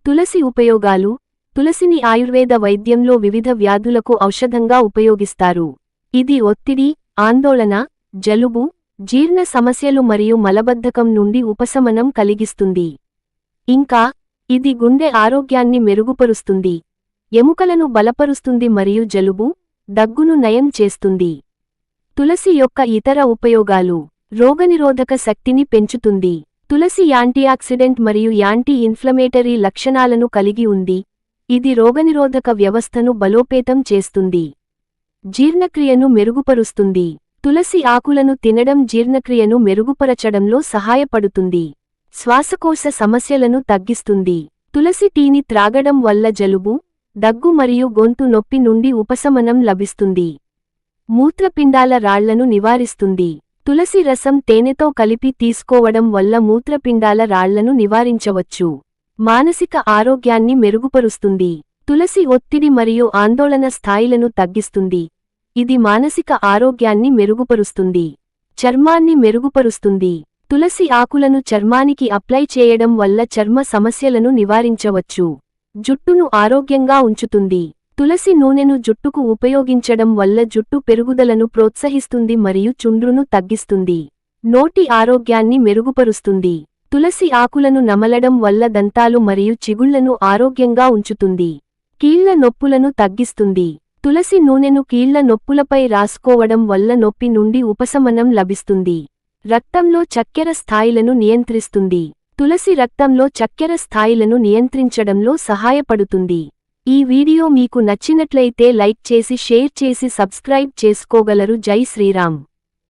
తులసి ఉపయోగాలు. తులసిని ఆయుర్వేద వైద్యంలో వివిధ వ్యాధులకు ఔషధంగా ఉపయోగిస్తారు. ఇది ఒత్తిడి, ఆందోళన, జలుబు, జీర్ణ సమస్యలు మరియు మలబద్ధకం నుండి ఉపశమనం కలిగిస్తుంది. ఇంకా, ఇది గుండె ఆరోగ్యాన్ని మెరుగుపరుస్తుంది, ఎముకలను బలపరుస్తుంది మరియు జలుబు, దగ్గును నయం చేస్తుంది. తులసి యొక్క ఇతర ఉపయోగాలు. రోగనిరోధక శక్తిని పెంచుతుంది. తులసి యాంటీఆక్సిడెంట్ మరియు యాంటీ ఇన్ఫ్లమేటరీ లక్షణాలను కలిగి ఉంది. ఇది రోగనిరోధక వ్యవస్థను బలోపేతం చేస్తుంది. జీర్ణక్రియను మెరుగుపరుస్తుంది. తులసి ఆకులను తినడం జీర్ణక్రియను మెరుగుపరచడంలో సహాయపడుతుంది. శ్వాసకోశ సమస్యలను తగ్గిస్తుంది. తులసి టీని త్రాగడం వల్ల జలుబు, దగ్గు మరియు గొంతు నొప్పి నుండి ఉపశమనం లభిస్తుంది. మూత్రపిండాల రాళ్లను నివారిస్తుంది. తులసి రసం తేనెతో కలిపి తీసుకోవడం వల్ల మూత్రపిండాల రాళ్లను నివారించవచ్చు. మానసిక ఆరోగ్యాన్ని మెరుగుపరుస్తుంది. తులసి ఒత్తిడి మరియు ఆందోళన స్థాయిలను తగ్గిస్తుంది. ఇది మానసిక ఆరోగ్యాన్ని మెరుగుపరుస్తుంది. చర్మాన్ని మెరుగుపరుస్తుంది. తులసి ఆకులను చర్మానికి అప్లై చేయడం వల్ల చర్మ సమస్యలను నివారించవచ్చు. జుట్టును ఆరోగ్యంగా ఉంచుతుంది. తులసి నూనెను జుట్టుకు ఉపయోగించడం వల్ల జుట్టు పెరుగుదలను ప్రోత్సహిస్తుంది మరియు చుండ్రును తగ్గిస్తుంది. నోటి ఆరోగ్యాన్ని మెరుగుపరుస్తుంది. తులసి ఆకులను నమలడం వల్ల దంతాలు మరియు చిగుళ్లను ఆరోగ్యంగా ఉంచుతుంది. కీళ్ల నొప్పులను తగ్గిస్తుంది. తులసి నూనెను కీళ్ల నొప్పులపై రాసుకోవడం వల్ల నొప్పి నుండి ఉపశమనం లభిస్తుంది. రక్తంలో చక్కెర స్థాయిలను నియంత్రిస్తుంది. తులసి రక్తంలో చక్కెర స్థాయిలను నియంత్రించడంలో సహాయపడుతుంది. ఈ వీడియో మీకు నచ్చినట్లయితే లైక్ చేసి షేర్ చేసి సబ్స్క్రైబ్ చేసుకోగలరు. జై శ్రీరామ్.